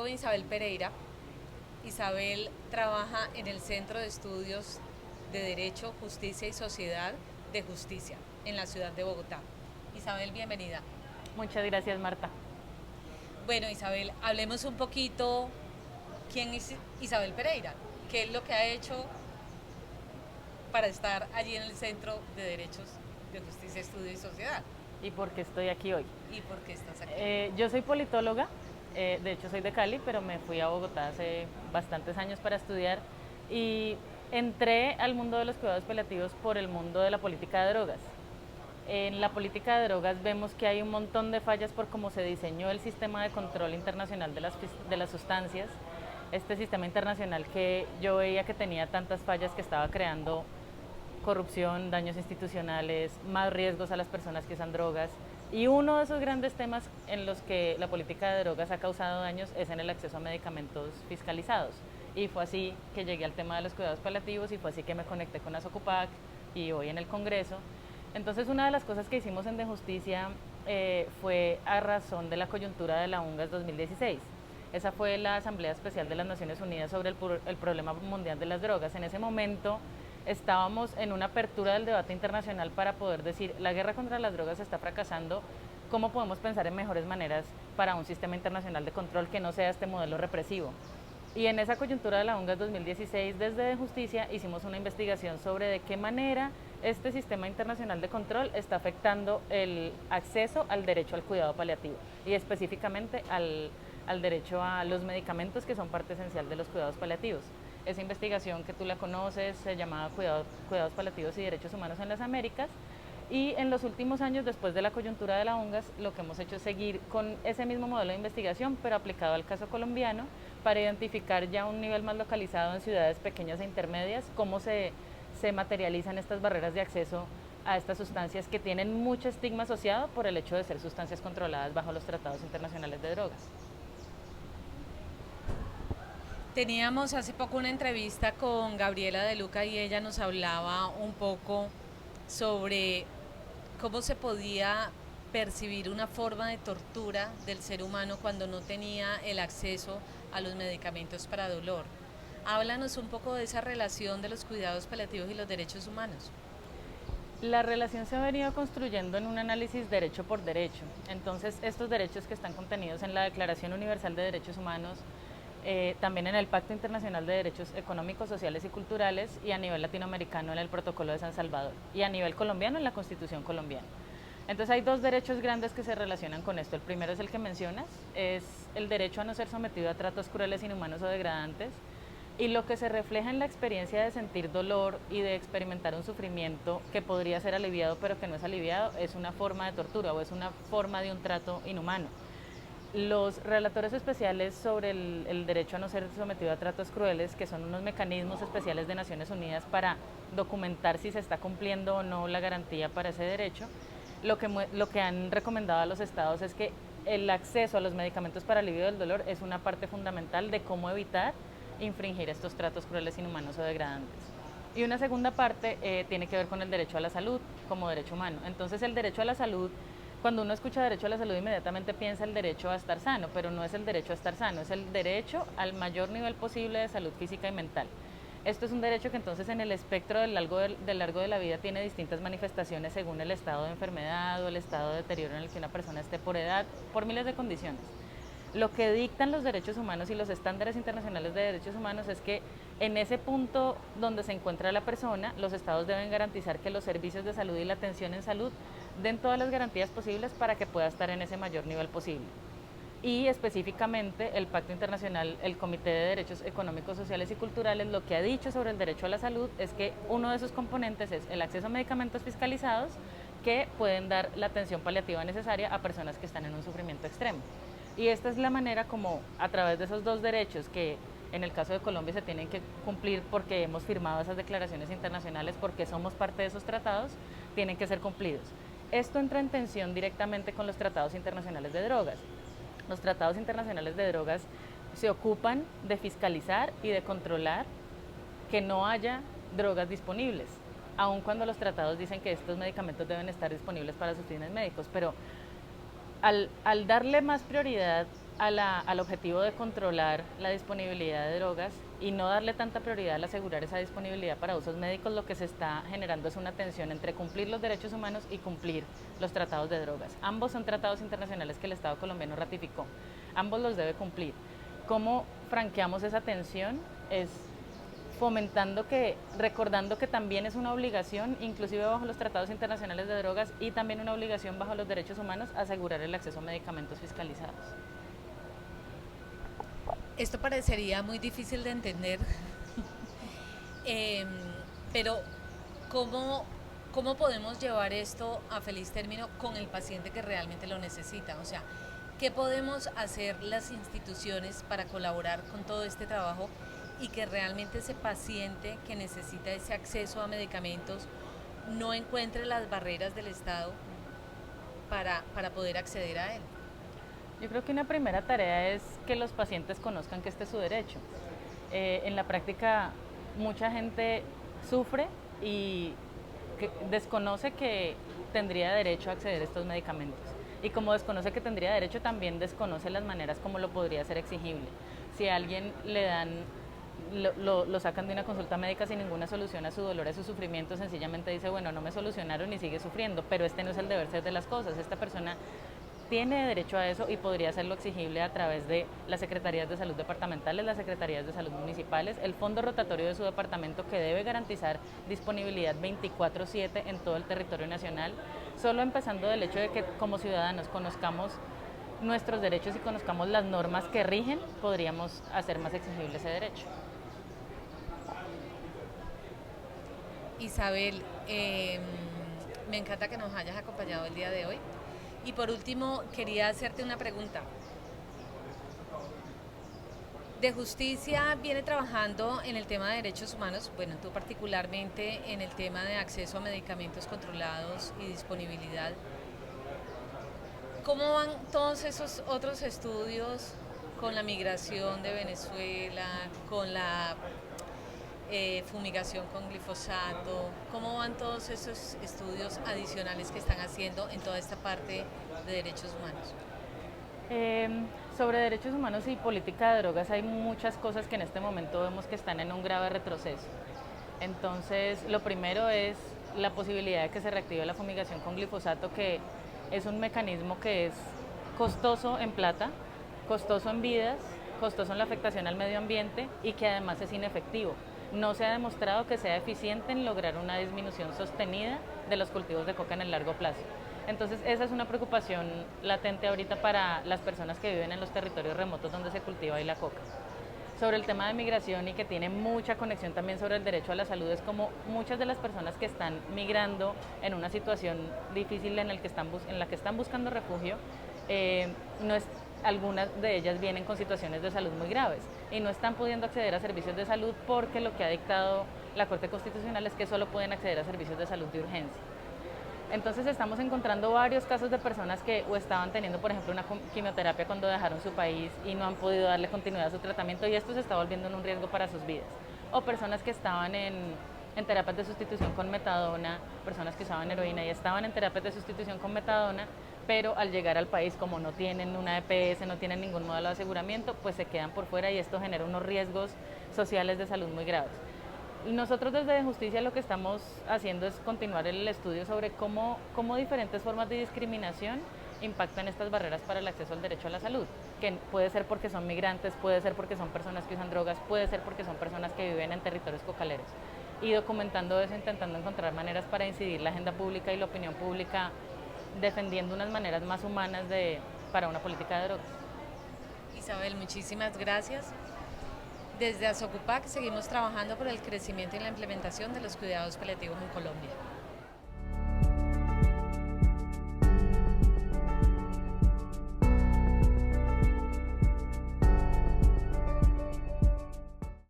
con Isabel Pereira. Isabel trabaja en el Centro de Estudios de Derecho, Justicia y Sociedad de Justicia en la ciudad de Bogotá. Isabel, bienvenida. Muchas gracias, Marta. Bueno, Isabel, hablemos un poquito quién es Isabel Pereira, qué es lo que ha hecho para estar allí en el Centro de Derechos de Justicia, Estudio y Sociedad. ¿Y por qué estoy aquí hoy? ¿Y por qué estás aquí? Yo soy politóloga, de hecho soy de Cali, pero me fui a Bogotá hace bastantes años para estudiar y entré al mundo de los cuidados paliativos por el mundo de la política de drogas. En la política de drogas vemos que hay un montón de fallas por cómo se diseñó el sistema de control internacional de las sustancias, este sistema internacional que yo veía que tenía tantas fallas que estaba creando corrupción, daños institucionales, más riesgos a las personas que usan drogas. Y uno de esos grandes temas en los que la política de drogas ha causado daños es en el acceso a medicamentos fiscalizados. Y fue así que llegué al tema de los cuidados paliativos y fue así que me conecté con Asocupac y hoy en el Congreso. Entonces una de las cosas que hicimos en De Justicia fue a razón de la coyuntura de la UNGAS 2016. Esa fue la Asamblea Especial de las Naciones Unidas sobre el problema mundial de las drogas. En ese momento estábamos en una apertura del debate internacional para poder decir, la guerra contra las drogas está fracasando, ¿cómo podemos pensar en mejores maneras para un sistema internacional de control que no sea este modelo represivo? Y en esa coyuntura de la UNGAS 2016, desde De Justicia, hicimos una investigación sobre de qué manera este sistema internacional de control está afectando el acceso al derecho al cuidado paliativo y específicamente al derecho a los medicamentos que son parte esencial de los cuidados paliativos. Esa investigación que tú la conoces se llamaba Cuidados Paliativos y Derechos Humanos en las Américas. Y en los últimos años, después de la coyuntura de la UNGAS, lo que hemos hecho es seguir con ese mismo modelo de investigación, pero aplicado al caso colombiano, para identificar ya un nivel más localizado en ciudades pequeñas e intermedias, cómo se materializan estas barreras de acceso a estas sustancias que tienen mucho estigma asociado por el hecho de ser sustancias controladas bajo los tratados internacionales de drogas. Teníamos hace poco una entrevista con Gabriela de Luca y ella nos hablaba un poco sobre cómo se podía percibir una forma de tortura del ser humano cuando no tenía el acceso a los medicamentos para dolor. Háblanos un poco de esa relación de los cuidados paliativos y los derechos humanos. La relación se ha venido construyendo en un análisis derecho por derecho. Entonces, estos derechos que están contenidos en la Declaración Universal de Derechos Humanos, también en el Pacto Internacional de Derechos Económicos, Sociales y Culturales y a nivel latinoamericano en el Protocolo de San Salvador y a nivel colombiano en la Constitución colombiana. Entonces hay dos derechos grandes que se relacionan con esto. El primero es el que mencionas, es el derecho a no ser sometido a tratos crueles, inhumanos o degradantes, y lo que se refleja en la experiencia de sentir dolor y de experimentar un sufrimiento que podría ser aliviado pero que no es aliviado es una forma de tortura o es una forma de un trato inhumano. Los relatores especiales sobre el derecho a no ser sometido a tratos crueles, que son unos mecanismos especiales de Naciones Unidas para documentar si se está cumpliendo o no la garantía para ese derecho, lo que han recomendado a los estados es que el acceso a los medicamentos para alivio del dolor es una parte fundamental de cómo evitar infringir estos tratos crueles, inhumanos o degradantes. Y una segunda parte tiene que ver con el derecho a la salud como derecho humano. Entonces el derecho a la salud, cuando uno escucha derecho a la salud inmediatamente piensa el derecho a estar sano, pero no es el derecho a estar sano, es el derecho al mayor nivel posible de salud física y mental. Esto es un derecho que entonces en el espectro del largo de la vida tiene distintas manifestaciones según el estado de enfermedad o el estado de deterioro en el que una persona esté por edad, por miles de condiciones. Lo que dictan los derechos humanos y los estándares internacionales de derechos humanos es que en ese punto donde se encuentra la persona, los estados deben garantizar que los servicios de salud y la atención en salud den todas las garantías posibles para que pueda estar en ese mayor nivel posible. Y específicamente el Pacto Internacional, el Comité de Derechos Económicos, Sociales y Culturales, lo que ha dicho sobre el derecho a la salud es que uno de sus componentes es el acceso a medicamentos fiscalizados que pueden dar la atención paliativa necesaria a personas que están en un sufrimiento extremo. Y esta es la manera como a través de esos dos derechos que en el caso de Colombia se tienen que cumplir porque hemos firmado esas declaraciones internacionales, porque somos parte de esos tratados, tienen que ser cumplidos. Esto entra en tensión directamente con los tratados internacionales de drogas. Los tratados internacionales de drogas se ocupan de fiscalizar y de controlar que no haya drogas disponibles, aun cuando los tratados dicen que estos medicamentos deben estar disponibles para sus fines médicos, pero al darle más prioridad al objetivo de controlar la disponibilidad de drogas y no darle tanta prioridad al asegurar esa disponibilidad para usos médicos, lo que se está generando es una tensión entre cumplir los derechos humanos y cumplir los tratados de drogas. Ambos son tratados internacionales que el Estado colombiano ratificó, ambos los debe cumplir. ¿Cómo franqueamos esa tensión? Es fomentando recordando que también es una obligación, inclusive bajo los tratados internacionales de drogas y también una obligación bajo los derechos humanos, asegurar el acceso a medicamentos fiscalizados. Esto parecería muy difícil de entender, eh, pero ¿cómo, ¿cómo podemos llevar esto a feliz término con el paciente que realmente lo necesita? O sea, ¿qué podemos hacer las instituciones para colaborar con todo este trabajo y que realmente ese paciente que necesita ese acceso a medicamentos no encuentre las barreras del Estado para poder acceder a él? Yo creo que una primera tarea es que los pacientes conozcan que este es su derecho. En la práctica, mucha gente sufre y desconoce que tendría derecho a acceder a estos medicamentos. Y como desconoce que tendría derecho, también desconoce las maneras como lo podría ser exigible. Si a alguien le dan, lo sacan de una consulta médica sin ninguna solución a su dolor, a su sufrimiento, sencillamente dice, bueno, no me solucionaron y sigue sufriendo, pero este no es el deber ser de las cosas. Esta persona tiene derecho a eso y podría hacerlo exigible a través de las secretarías de salud departamentales, las secretarías de salud municipales, el fondo rotatorio de su departamento que debe garantizar disponibilidad 24/7 en todo el territorio nacional, solo empezando del hecho de que como ciudadanos conozcamos nuestros derechos y conozcamos las normas que rigen, podríamos hacer más exigible ese derecho. Isabel, me encanta que nos hayas acompañado el día de hoy. Y por último, quería hacerte una pregunta. De Justicia viene trabajando en el tema de derechos humanos, bueno, tú particularmente en el tema de acceso a medicamentos controlados y disponibilidad. ¿Cómo van todos esos otros estudios con la migración de Venezuela, con la fumigación con glifosato? ¿Cómo van todos esos estudios adicionales que están haciendo en toda esta parte de derechos humanos? Sobre derechos humanos y política de drogas hay muchas cosas que en este momento vemos que están en un grave retroceso. Entonces, lo primero es la posibilidad de que se reactive la fumigación con glifosato, que es un mecanismo que es costoso en plata, costoso en vidas, costoso en la afectación al medio ambiente y que además es inefectivo. No se ha demostrado que sea eficiente en lograr una disminución sostenida de los cultivos de coca en el largo plazo. Entonces, esa es una preocupación latente ahorita para las personas que viven en los territorios remotos donde se cultiva ahí la coca. Sobre el tema de migración y que tiene mucha conexión también sobre el derecho a la salud, es como muchas de las personas que están migrando en una situación difícil en la que están buscando refugio, algunas de ellas vienen con situaciones de salud muy graves y no están pudiendo acceder a servicios de salud porque lo que ha dictado la Corte Constitucional es que solo pueden acceder a servicios de salud de urgencia. Entonces estamos encontrando varios casos de personas que o estaban teniendo, por ejemplo, una quimioterapia cuando dejaron su país y no han podido darle continuidad a su tratamiento y esto se está volviendo en un riesgo para sus vidas. O personas que estaban en terapias de sustitución con metadona, personas que usaban heroína y estaban en terapias de sustitución con metadona, pero al llegar al país, como no tienen una EPS, no tienen ningún modelo de aseguramiento, pues se quedan por fuera y esto genera unos riesgos sociales de salud muy graves. Nosotros desde Justicia lo que estamos haciendo es continuar el estudio sobre cómo diferentes formas de discriminación impactan estas barreras para el acceso al derecho a la salud, que puede ser porque son migrantes, puede ser porque son personas que usan drogas, puede ser porque son personas que viven en territorios cocaleros. Y documentando eso, intentando encontrar maneras para incidir la agenda pública y la opinión pública, defendiendo unas maneras más humanas para una política de drogas. Isabel, muchísimas gracias. Desde Asocupac seguimos trabajando por el crecimiento y la implementación de los cuidados paliativos en Colombia.